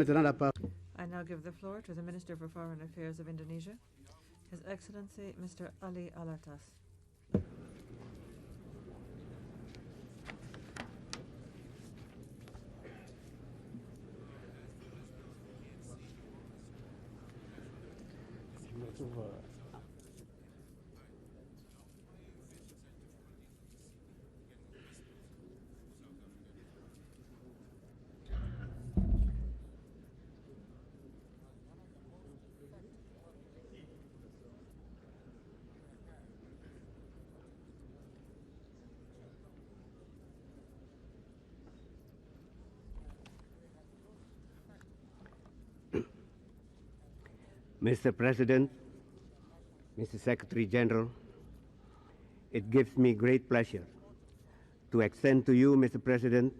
I now give the floor to the Minister for Foreign Affairs of Indonesia, His Excellency Mr. Ali Alatas. Mr. President, Mr. Secretary General, it gives me great pleasure to extend to you, Mr. President,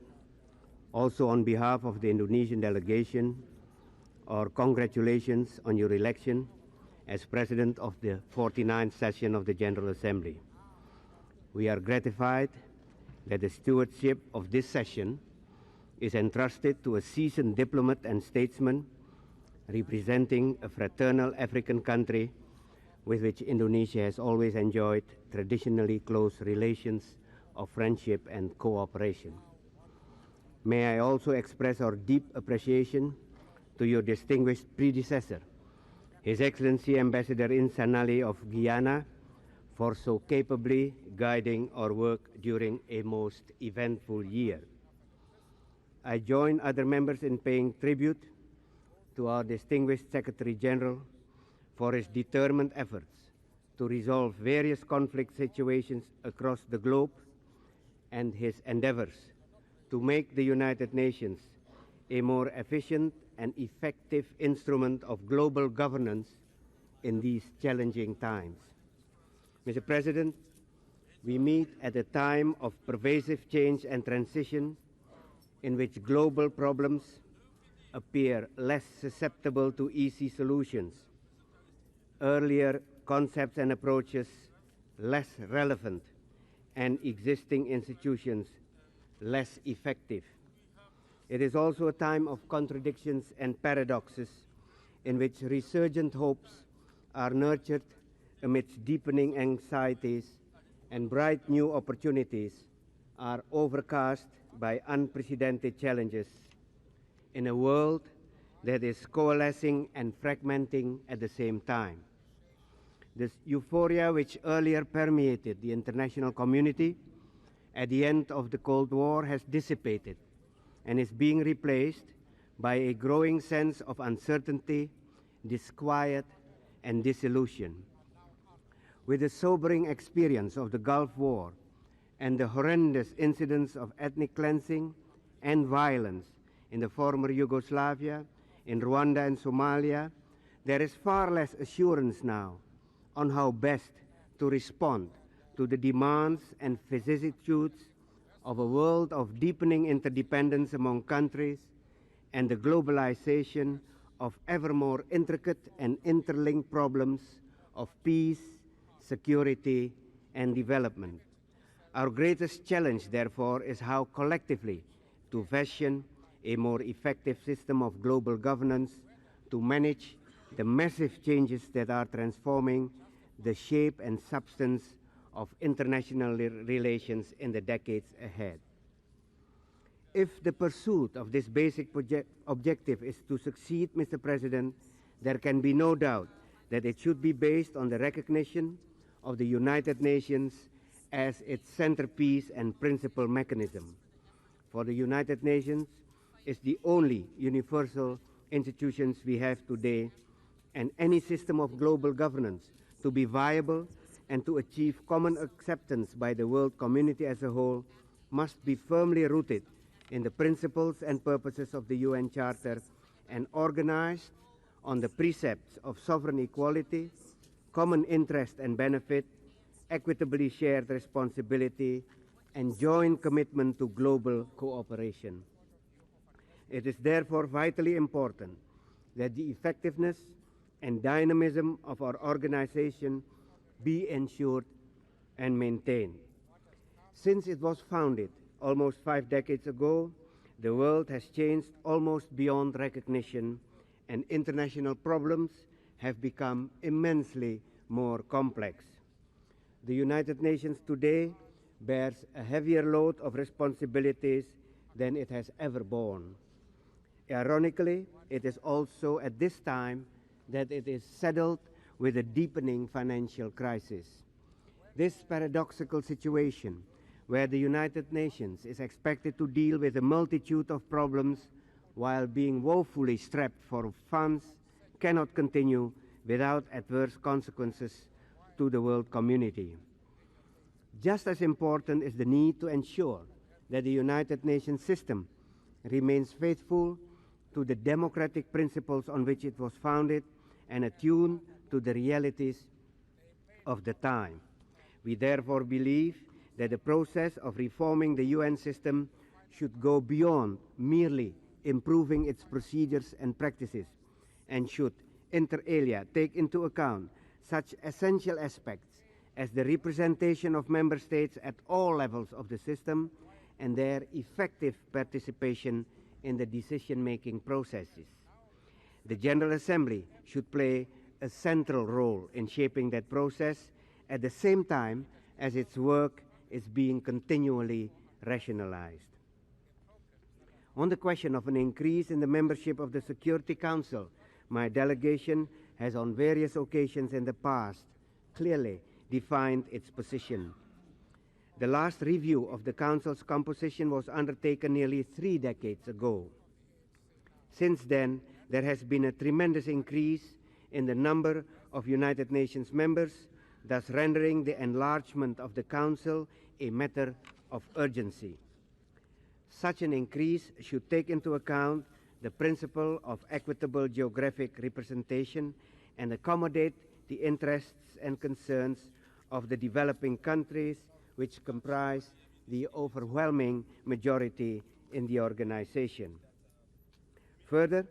also on behalf of the Indonesian delegation, our congratulations on your election as President of the 49th session of the General Assembly. We are gratified that the stewardship of this session is entrusted to a seasoned diplomat and statesman representing a fraternal African country with which Indonesia has always enjoyed traditionally close relations of friendship and cooperation. May I also express our deep appreciation to your distinguished predecessor, His Excellency Ambassador Insanali of Guyana, for so capably guiding our work during a most eventful year. I join other members in paying tribute to our distinguished Secretary General for his determined efforts to resolve various conflict situations across the globe and his endeavors to make the United Nations a more efficient and effective instrument of global governance in these challenging times. Mr. President, we meet at a time of pervasive change and transition in which global problems appear less susceptible to easy solutions, earlier concepts and approaches less relevant, and existing institutions less effective. It is also a time of contradictions and paradoxes in which resurgent hopes are nurtured amidst deepening anxieties and bright new opportunities are overcast by unprecedented challenges in a world that is coalescing and fragmenting at the same time. This euphoria which earlier permeated the international community at the end of the Cold War has dissipated and is being replaced by a growing sense of uncertainty, disquiet, and disillusion. With the sobering experience of the Gulf War and the horrendous incidents of ethnic cleansing and violence in the former Yugoslavia, in Rwanda and Somalia, there is far less assurance now on how best to respond to the demands and vicissitudes of a world of deepening interdependence among countries and the globalization of ever more intricate and interlinked problems of peace, security, and development. Our greatest challenge, therefore, is how collectively to fashion a more effective system of global governance to manage the massive changes that are transforming the shape and substance of international relations in the decades ahead. If the pursuit of this basic objective is to succeed, Mr. President, there can be no doubt that it should be based on the recognition of the United Nations as its centerpiece and principal mechanism. For the United Nations is the only universal institutions we have today, and any system of global governance to be viable and to achieve common acceptance by the world community as a whole must be firmly rooted in the principles and purposes of the UN Charter and organized on the precepts of sovereign equality, common interest and benefit, equitably shared responsibility, and joint commitment to global cooperation. It is therefore vitally important that the effectiveness and dynamism of our organization be ensured and maintained. Since it was founded almost 5 decades ago, the world has changed almost beyond recognition, and international problems have become immensely more complex. The United Nations today bears a heavier load of responsibilities than it has ever borne. Ironically, it is also at this time that it is saddled with a deepening financial crisis. This paradoxical situation, where the United Nations is expected to deal with a multitude of problems while being woefully strapped for funds, cannot continue without adverse consequences to the world community. Just as important is the need to ensure that the United Nations system remains faithful to the democratic principles on which it was founded and attuned to the realities of the time. We therefore believe that the process of reforming the UN system should go beyond merely improving its procedures and practices, and should inter alia take into account such essential aspects as the representation of member states at all levels of the system and their effective participation in the decision-making processes. The General Assembly should play a central role in shaping that process at the same time as its work is being continually rationalized. On the question of an increase in the membership of the Security Council, my delegation has on various occasions in the past clearly defined its position. The last review of the Council's composition was undertaken nearly 3 decades ago. Since then, there has been a tremendous increase in the number of United Nations members, thus rendering the enlargement of the Council a matter of urgency. Such an increase should take into account the principle of equitable geographic representation and accommodate the interests and concerns of the developing countries, which comprise the overwhelming majority in the organization. Further,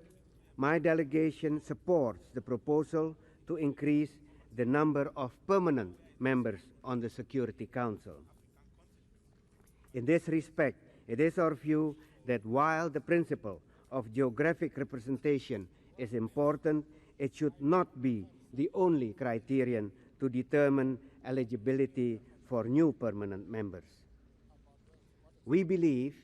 my delegation supports the proposal to increase the number of permanent members on the Security Council. In this respect, it is our view that while the principle of geographic representation is important, it should not be the only criterion to determine eligibility for new permanent members. We believe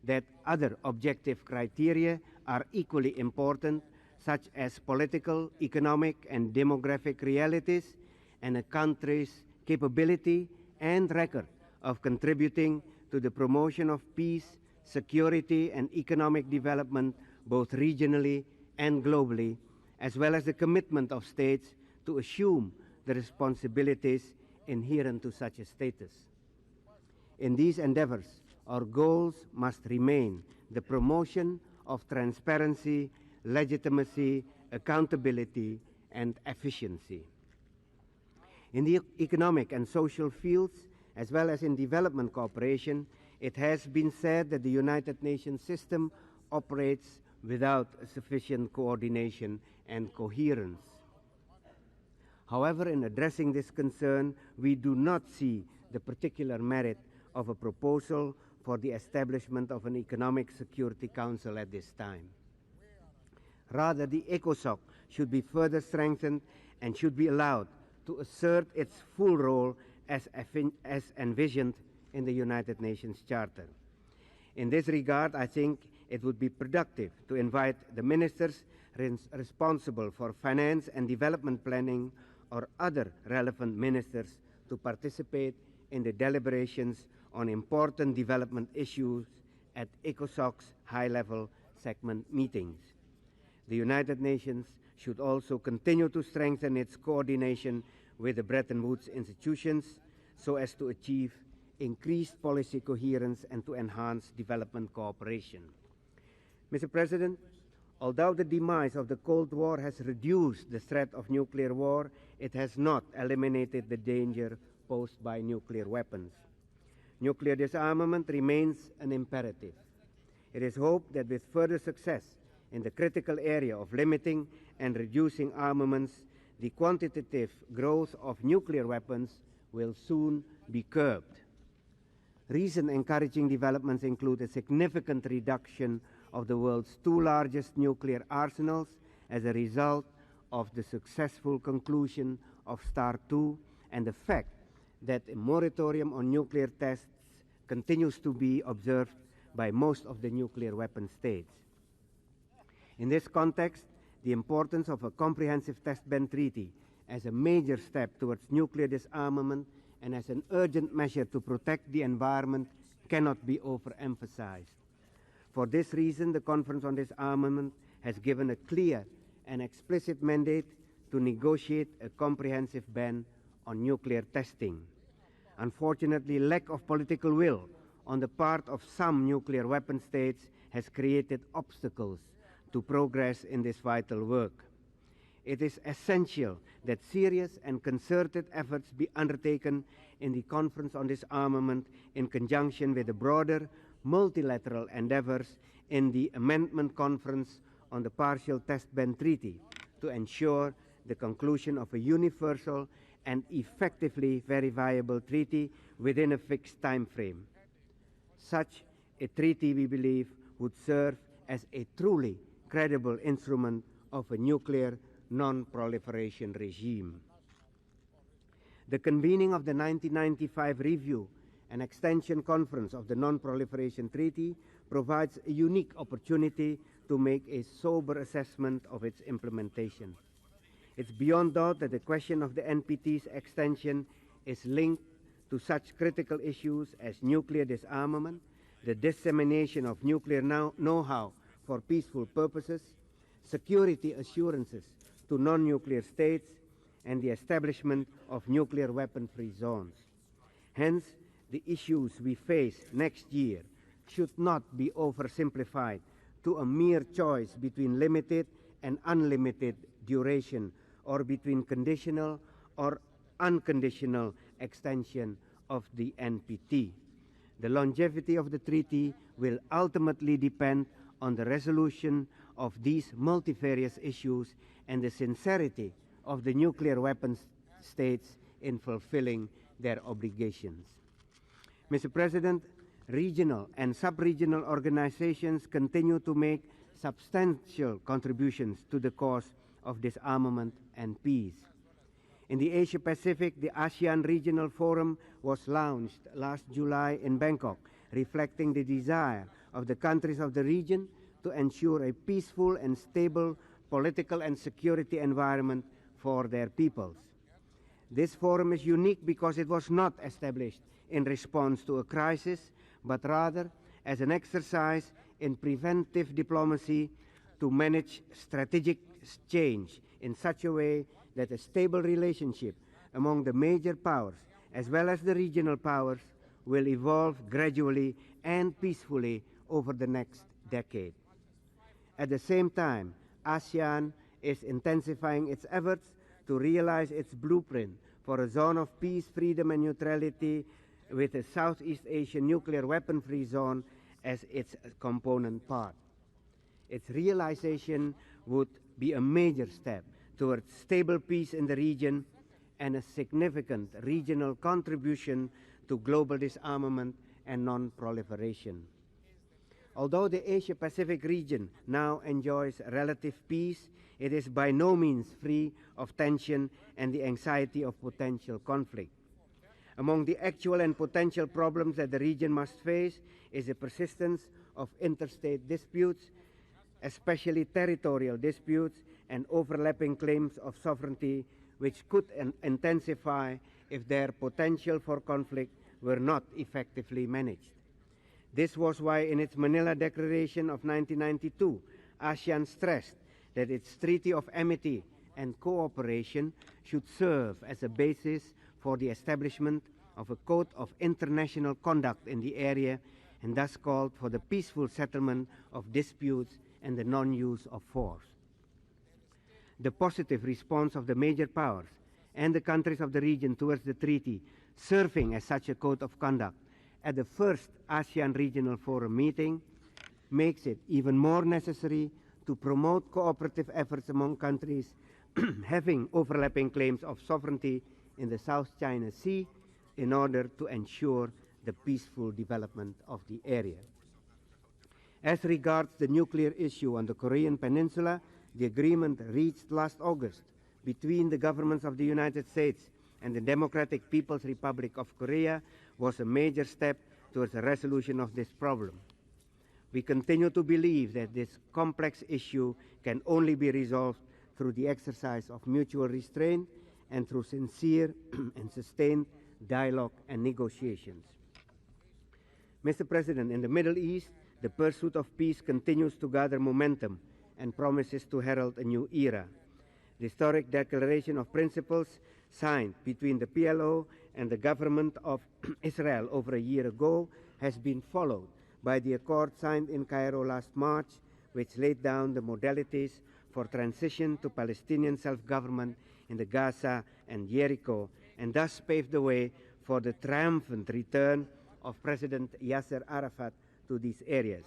that other objective criteria are equally important, such as political, economic, and demographic realities, and a country's capability and record of contributing to the promotion of peace, security, and economic development both regionally and globally, as well as the commitment of states to assume the responsibilities inherent to such a status. In these endeavors, our goals must remain the promotion of transparency, legitimacy, accountability, and efficiency. In the economic and social fields, as well as in development cooperation, it has been said that the United Nations system operates without sufficient coordination and coherence. However, in addressing this concern, we do not see the particular merit of a proposal for the establishment of an Economic Security Council at this time. Rather, the ECOSOC should be further strengthened and should be allowed to assert its full role as envisioned in the United Nations Charter. In this regard, I think it would be productive to invite the ministers responsible for finance and development planning or other relevant ministers to participate in the deliberations on important development issues at ECOSOC's high-level segment meetings. The United Nations should also continue to strengthen its coordination with the Bretton Woods institutions so as to achieve increased policy coherence and to enhance development cooperation. Mr. President, although the demise of the Cold War has reduced the threat of nuclear war, it has not eliminated the danger posed by nuclear weapons. Nuclear disarmament remains an imperative. It is hoped that with further success in the critical area of limiting and reducing armaments, the quantitative growth of nuclear weapons will soon be curbed. Recent encouraging developments include a significant reduction of the world's two largest nuclear arsenals as a result of the successful conclusion of START II, and the fact that a moratorium on nuclear tests continues to be observed by most of the nuclear weapon states. In this context, the importance of a comprehensive test ban treaty as a major step towards nuclear disarmament and as an urgent measure to protect the environment cannot be overemphasized. For this reason, the Conference on Disarmament has given a clear and explicit mandate to negotiate a comprehensive ban on nuclear testing. Unfortunately, lack of political will on the part of some nuclear weapon states has created obstacles to progress in this vital work. It is essential that serious and concerted efforts be undertaken in the Conference on Disarmament in conjunction with the broader multilateral endeavors in the Amendment Conference on the Partial Test Ban Treaty to ensure the conclusion of a universal and effectively verifiable treaty within a fixed time frame. Such a treaty, we believe, would serve as a truly credible instrument of a nuclear non-proliferation regime. The convening of the 1995 Review and Extension Conference of the Non-Proliferation Treaty provides a unique opportunity to make a sober assessment of its implementation. It's beyond doubt that the question of the NPT's extension is linked to such critical issues as nuclear disarmament, the dissemination of nuclear know-how for peaceful purposes, security assurances to non-nuclear states, and the establishment of nuclear weapon-free zones. Hence, the issues we face next year should not be oversimplified to a mere choice between limited and unlimited duration, or between conditional or unconditional extension of the NPT. The longevity of the treaty will ultimately depend on the resolution of these multifarious issues and the sincerity of the nuclear weapons states in fulfilling their obligations. Mr. President, regional and sub-regional organizations continue to make substantial contributions to the cause of disarmament and peace. In the Asia-Pacific, the ASEAN Regional Forum was launched last July in Bangkok, reflecting the desire of the countries of the region to ensure a peaceful and stable political and security environment for their peoples. This forum is unique because it was not established in response to a crisis, but rather as an exercise in preventive diplomacy to manage strategic change in such a way that a stable relationship among the major powers as well as the regional powers will evolve gradually and peacefully over the next decade. At the same time, ASEAN is intensifying its efforts to realize its blueprint for a zone of peace, freedom, and neutrality with a Southeast Asian nuclear weapon-free zone as its component part. Its realization would be a major step towards stable peace in the region and a significant regional contribution to global disarmament and non-proliferation. Although the Asia-Pacific region now enjoys relative peace, it is by no means free of tension and the anxiety of potential conflict. Among the actual and potential problems that the region must face is the persistence of interstate disputes, especially territorial disputes and overlapping claims of sovereignty, which could intensify if their potential for conflict were not effectively managed. This was why in its Manila Declaration of 1992, ASEAN stressed that its Treaty of Amity and Cooperation should serve as a basis for the establishment of a code of international conduct in the area, and thus called for the peaceful settlement of disputes and the non-use of force. The positive response of the major powers and the countries of the region towards the treaty serving as such a code of conduct at the first ASEAN Regional Forum meeting makes it even more necessary to promote cooperative efforts among countries having overlapping claims of sovereignty in the South China Sea in order to ensure the peaceful development of the area. As regards the nuclear issue on the Korean Peninsula, the agreement reached last August between the governments of the United States and the Democratic People's Republic of Korea was a major step towards the resolution of this problem. We continue to believe that this complex issue can only be resolved through the exercise of mutual restraint and through sincere and sustained dialogue and negotiations. Mr. President, in the Middle East, the pursuit of peace continues to gather momentum and promises to herald a new era. The historic Declaration of Principles signed between the PLO and the government of Israel over a year ago has been followed by the accord signed in Cairo last March, which laid down the modalities for transition to Palestinian self-government in the Gaza and Jericho, and thus paved the way for the triumphant return of President Yasser Arafat to these areas.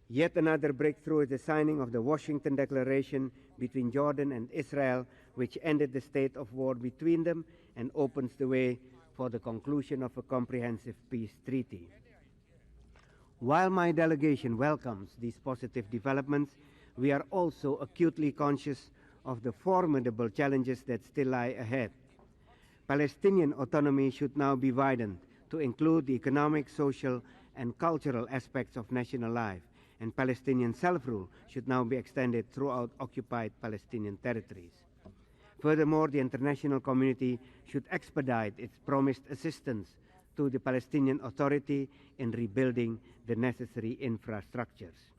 Yet another breakthrough is the signing of the Washington Declaration between Jordan and Israel, which ended the state of war between them and opens the way for the conclusion of a comprehensive peace treaty. While my delegation welcomes these positive developments, we are also acutely conscious of the formidable challenges that still lie ahead. Palestinian autonomy should now be widened to include the economic, social, and cultural aspects of national life, and Palestinian self-rule should now be extended throughout occupied Palestinian territories. Furthermore, the international community should expedite its promised assistance to the Palestinian Authority in rebuilding the necessary infrastructures.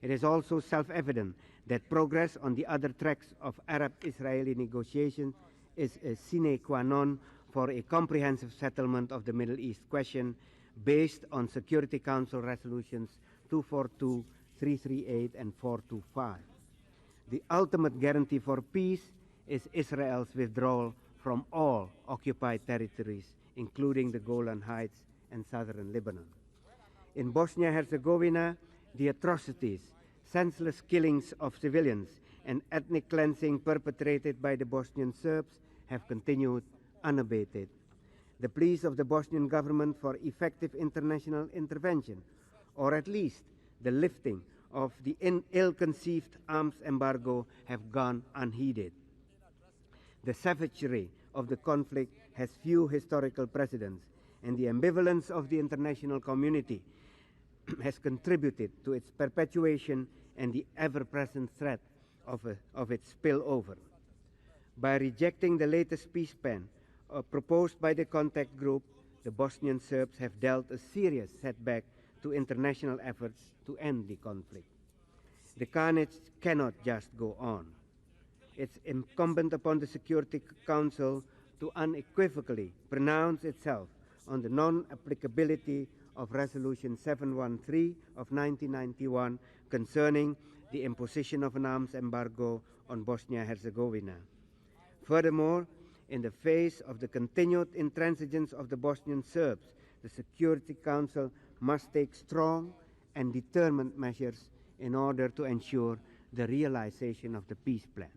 It is also self-evident that progress on the other tracks of Arab-Israeli negotiations is a sine qua non for a comprehensive settlement of the Middle East question based on Security Council resolutions 242, 338, and 425. The ultimate guarantee for peace is Israel's withdrawal from all occupied territories, including the Golan Heights and southern Lebanon. In Bosnia-Herzegovina, the atrocities, senseless killings of civilians, and ethnic cleansing perpetrated by the Bosnian Serbs have continued unabated. The pleas of the Bosnian government for effective international intervention, or at least the lifting of the ill-conceived arms embargo, have gone unheeded. The savagery of the conflict has few historical precedents, and the ambivalence of the international community has contributed to its perpetuation and the ever-present threat of its spillover. By rejecting the latest peace plan proposed by the contact group, the Bosnian Serbs have dealt a serious setback to international efforts to end the conflict. The carnage cannot just go on. It's incumbent upon the Security Council to unequivocally pronounce itself on the non-applicability of Resolution 713 of 1991 concerning the imposition of an arms embargo on Bosnia-Herzegovina. Furthermore, in the face of the continued intransigence of the Bosnian Serbs, the Security Council must take strong and determined measures in order to ensure the realization of the peace plan.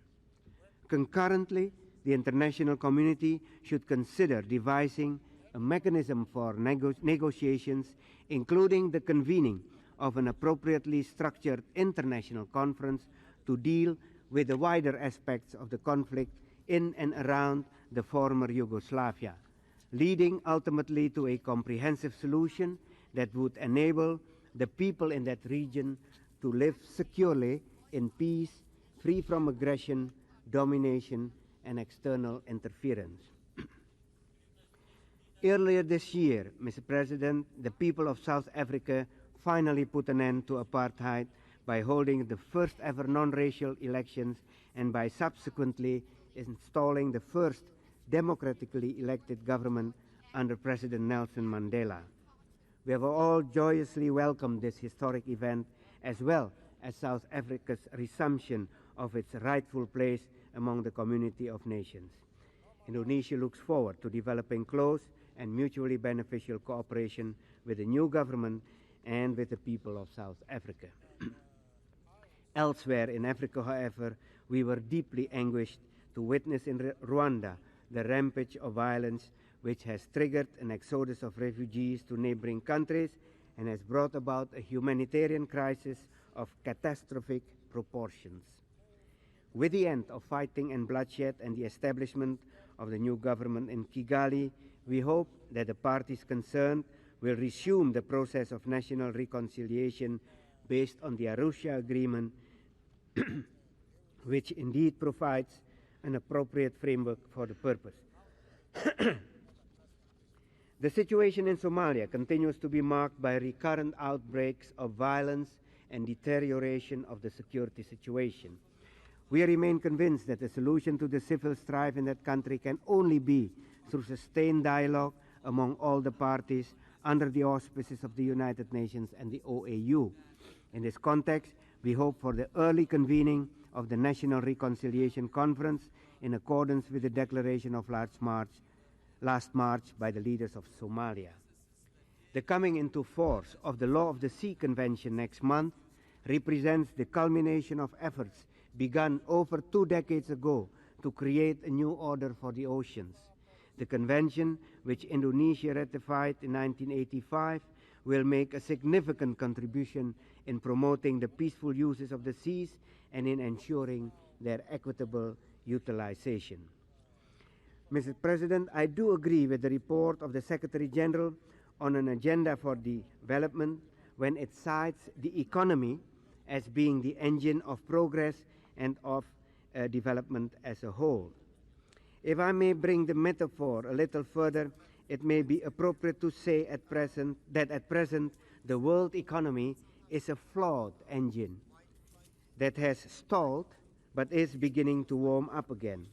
Concurrently, the international community should consider devising a mechanism for negotiations, including the convening of an appropriately structured international conference to deal with the wider aspects of the conflict in and around the former Yugoslavia, leading ultimately to a comprehensive solution that would enable the people in that region to live securely in peace, free from aggression, domination, and external interference. Earlier this year, Mr. President, the people of South Africa finally put an end to apartheid by holding the first ever non-racial elections and by subsequently installing the first democratically elected government under President Nelson Mandela. We have all joyously welcomed this historic event, as well as South Africa's resumption of its rightful place among the community of nations. Indonesia looks forward to developing close and mutually beneficial cooperation with the new government and with the people of South Africa. Elsewhere in Africa, however, we were deeply anguished to witness in Rwanda the rampage of violence which has triggered an exodus of refugees to neighboring countries and has brought about a humanitarian crisis of catastrophic proportions. With the end of fighting and bloodshed and the establishment of the new government in Kigali, we hope that the parties concerned will resume the process of national reconciliation based on the Arusha Agreement, which indeed provides an appropriate framework for the purpose. The situation in Somalia continues to be marked by recurrent outbreaks of violence and deterioration of the security situation. We remain convinced that the solution to the civil strife in that country can only be through sustained dialogue among all the parties under the auspices of the United Nations and the OAU. In this context, we hope for the early convening of the National Reconciliation Conference in accordance with the declaration of last March by the leaders of Somalia. The coming into force of the Law of the Sea Convention next month represents the culmination of efforts begun over 2 decades ago to create a new order for the oceans. The convention, which Indonesia ratified in 1985, will make a significant contribution in promoting the peaceful uses of the seas and in ensuring their equitable utilization. Mr. President, I do agree with the report of the Secretary General on an agenda for development when it cites the economy as being the engine of progress and of development as a whole. If I may bring the metaphor a little further, it may be appropriate to say that at present the world economy is a flawed engine that has stalled but is beginning to warm up again.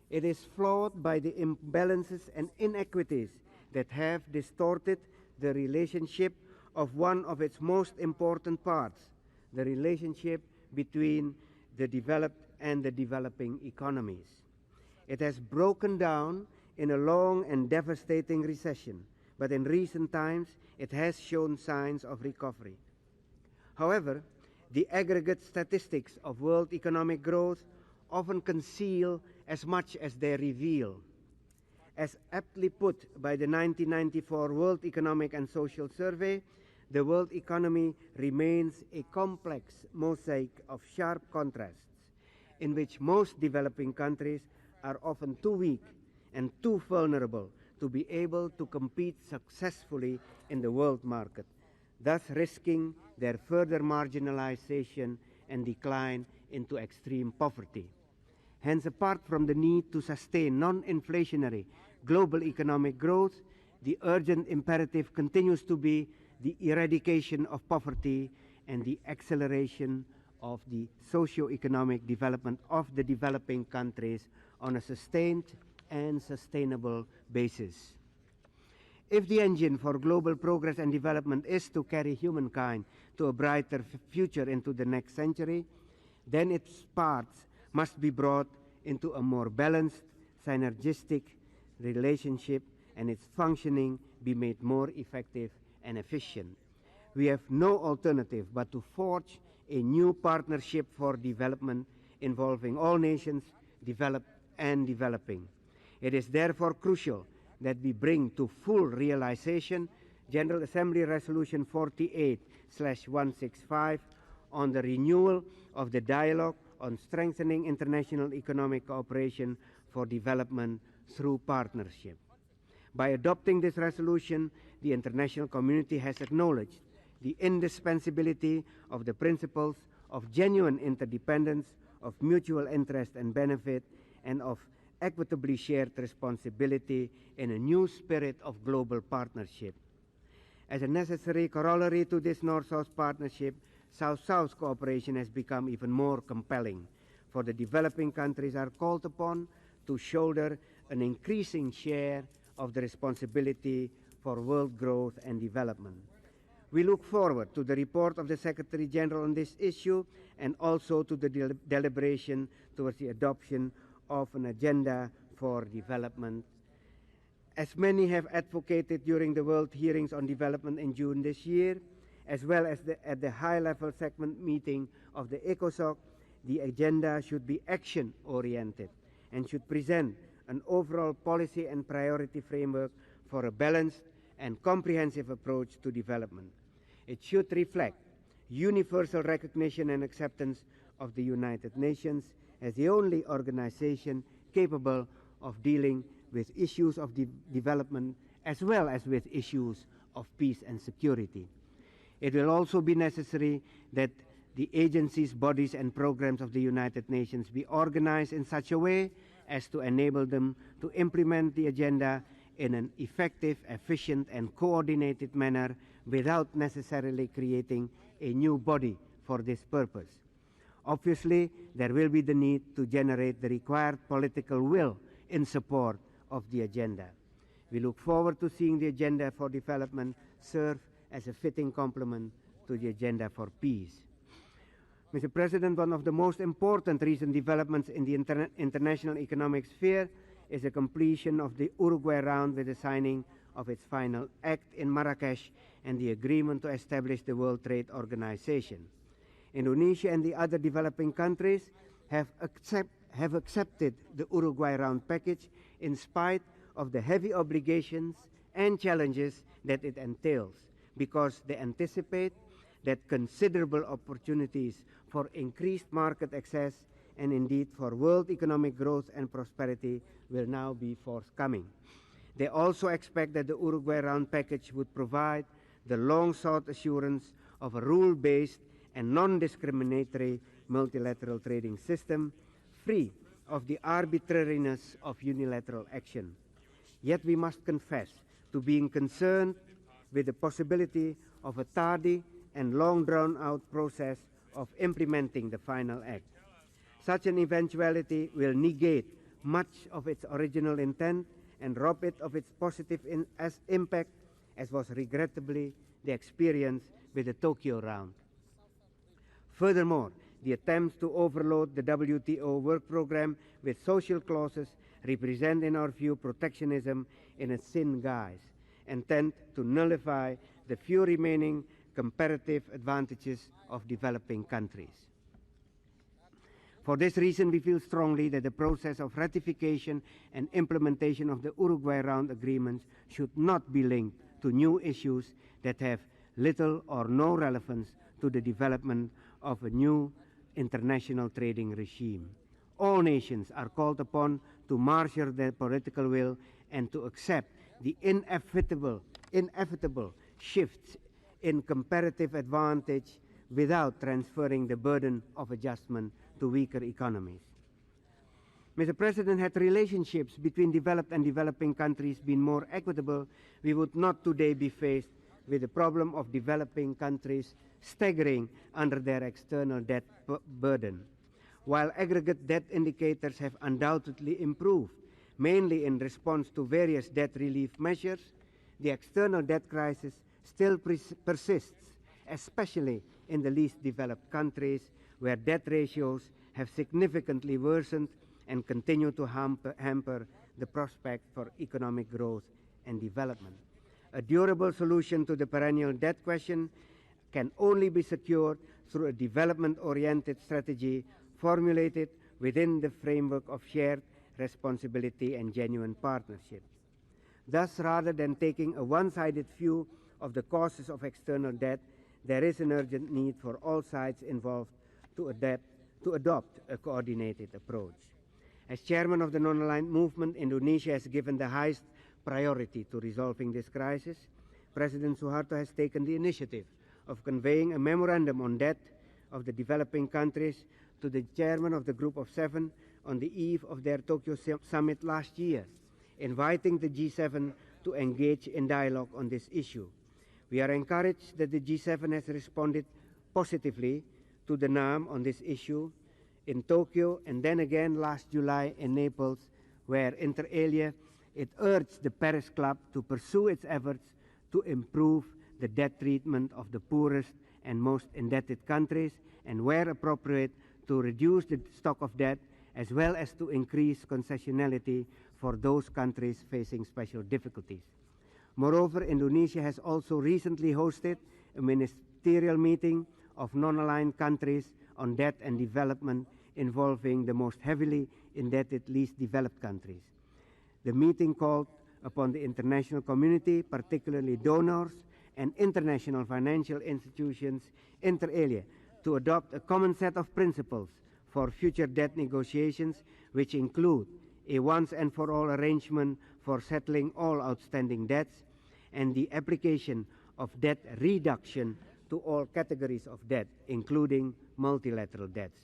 It is flawed by the imbalances and inequities that have distorted the relationship of one of its most important parts, the relationship between the developed and the developing economies. It has broken down in a long and devastating recession, but in recent times it has shown signs of recovery. However, the aggregate statistics of world economic growth often conceal as much as they reveal. As aptly put by the 1994 World Economic and Social Survey, the world economy remains a complex mosaic of sharp contrasts, in which most developing countries are often too weak and too vulnerable to be able to compete successfully in the world market, thus risking their further marginalization and decline into extreme poverty. Hence, apart from the need to sustain non-inflationary global economic growth, the urgent imperative continues to be the eradication of poverty and the acceleration of the socio-economic development of the developing countries on a sustained and sustainable basis. If the engine for global progress and development is to carry humankind to a brighter future into the next century, then its parts must be brought into a more balanced, synergistic relationship and its functioning be made more effective and efficient. We have no alternative but to forge a new partnership for development involving all nations, developed and developing. It is therefore crucial that we bring to full realization General Assembly Resolution 48/165 on the renewal of the dialogue on strengthening international economic cooperation for development through partnership. By adopting this resolution, the international community has acknowledged the indispensability of the principles of genuine interdependence, of mutual interest and benefit, and of equitably shared responsibility in a new spirit of global partnership. As a necessary corollary to this North-South partnership, South-South cooperation has become even more compelling, for the developing countries are called upon to shoulder an increasing share of the responsibility for world growth and development. We look forward to the report of the Secretary General on this issue and also to the deliberation towards the adoption of an agenda for development. As many have advocated during the World Hearings on Development in June this year, as well as at the high-level segment meeting of the ECOSOC, the agenda should be action-oriented and should present an overall policy and priority framework for a balanced and comprehensive approach to development. It should reflect universal recognition and acceptance of the United Nations as the only organization capable of dealing with issues of development as well as with issues of peace and security. It will also be necessary that the agencies, bodies, and programs of the United Nations be organized in such a way as to enable them to implement the agenda in an effective, efficient, and coordinated manner without necessarily creating a new body for this purpose. Obviously, there will be the need to generate the required political will in support of the agenda. We look forward to seeing the agenda for development serve as a fitting complement to the agenda for peace. Mr. President, one of the most important recent developments in the international economic sphere is the completion of the Uruguay round with the signing of its final act in Marrakesh and the agreement to establish the World Trade Organization. Indonesia and the other developing countries have accepted the Uruguay round package in spite of the heavy obligations and challenges that it entails, because they anticipate that considerable opportunities for increased market access and indeed for world economic growth and prosperity will now be forthcoming. They also expect that the Uruguay round package would provide the long-sought assurance of a rule-based and non-discriminatory multilateral trading system free of the arbitrariness of unilateral action. Yet we must confess to being concerned with the possibility of a tardy and long drawn-out process of implementing the final act. Such an eventuality will negate much of its original intent and rob it of its positive impact, as was regrettably the experience with the Tokyo round. Furthermore, the attempts to overload the WTO work program with social clauses represent, in our view, protectionism in a thin guise and tend to nullify the few remaining comparative advantages of developing countries. For this reason, we feel strongly that the process of ratification and implementation of the Uruguay round agreements should not be linked to new issues that have little or no relevance to the development of a new international trading regime. All nations are called upon to marshal their political will and to accept the inevitable shifts in comparative advantage without transferring the burden of adjustment to weaker economies. Mr. President, had relationships between developed and developing countries been more equitable, we would not today be faced with the problem of developing countries staggering under their external debt burden. While aggregate debt indicators have undoubtedly improved, mainly in response to various debt relief measures, the external debt crisis still persists, especially in the least developed countries, where debt ratios have significantly worsened and continue to hamper the prospect for economic growth and development. A durable solution to the perennial debt question can only be secured through a development-oriented strategy formulated within the framework of shared responsibility and genuine partnership. Thus, rather than taking a one-sided view of the causes of external debt, there is an urgent need for all sides involved to adopt a coordinated approach. As chairman of the non-aligned movement, Indonesia has given the highest priority to resolving this crisis. President Suharto has taken the initiative of conveying a memorandum on debt of the developing countries to the chairman of the Group of Seven on the eve of their Tokyo summit last year, inviting the G7 to engage in dialogue on this issue. We are encouraged that the G7 has responded positively to the NAM on this issue in Tokyo and then again last July in Naples, where inter alia it urged the Paris Club to pursue its efforts to improve the debt treatment of the poorest and most indebted countries, and where appropriate to reduce the stock of debt as well as to increase concessionality for those countries facing special difficulties. Moreover, Indonesia has also recently hosted a ministerial meeting of non-aligned countries on debt and development involving the most heavily indebted least developed countries. The meeting called upon the international community, particularly donors and international financial institutions, inter alia, to adopt a common set of principles for future debt negotiations, which include a once-and-for-all arrangement for settling all outstanding debts and the application of debt reduction to all categories of debt, including multilateral debts.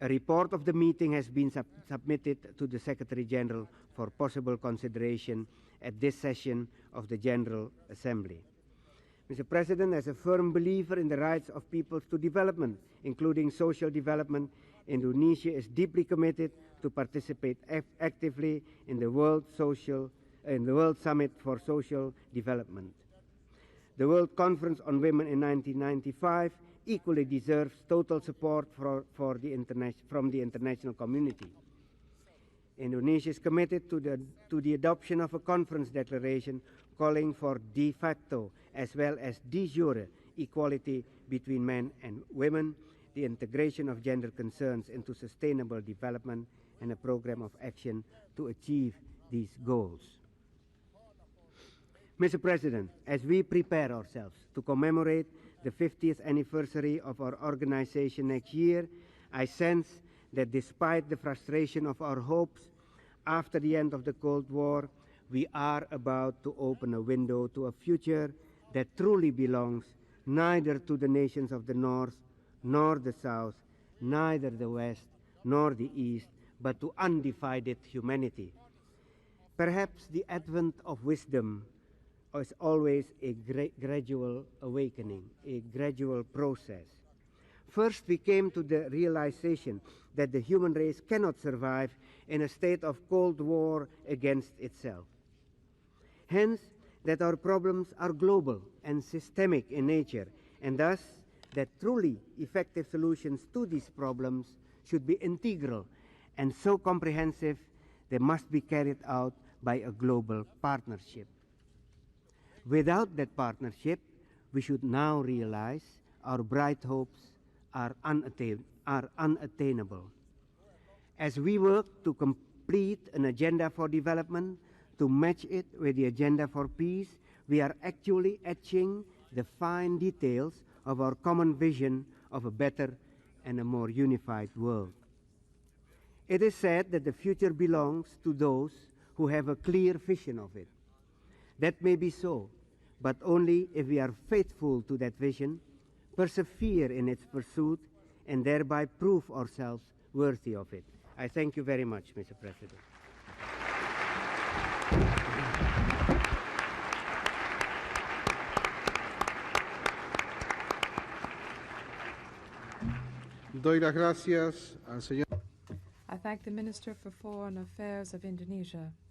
A report of the meeting has been submitted to the Secretary General for possible consideration at this session of the General Assembly. Mr. President, as a firm believer in the rights of peoples to development, including social development, Indonesia is deeply committed to participate actively in the World Summit for Social Development. The World Conference on Women in 1995 equally deserves total support from the international community. Indonesia is committed to the adoption of a conference declaration calling for de facto as well as de jure equality between men and women, the integration of gender concerns into sustainable development, and a program of action to achieve these goals. Mr. President, as we prepare ourselves to commemorate the 50th anniversary of our organization next year, I sense that despite the frustration of our hopes after the end of the Cold War, we are about to open a window to a future that truly belongs neither to the nations of the North nor the South, neither the West nor the East, but to undivided humanity. Perhaps the advent of wisdom is always a gradual awakening, a gradual process. First, we came to the realization that the human race cannot survive in a state of Cold War against itself. Hence, that our problems are global and systemic in nature, and thus that truly effective solutions to these problems should be integral and so comprehensive they must be carried out by a global partnership. Without that partnership, we should now realize our bright hopes are unattainable. As we work to complete an agenda for development, to match it with the agenda for peace, we are actually etching the fine details of our common vision of a better and a more unified world. It is said that the future belongs to those who have a clear vision of it. That may be so, but only if we are faithful to that vision, persevere in its pursuit, and thereby prove ourselves worthy of it. I thank you very much, Mr. President. Doy las gracias al señor. I thank the Minister for Foreign Affairs of Indonesia.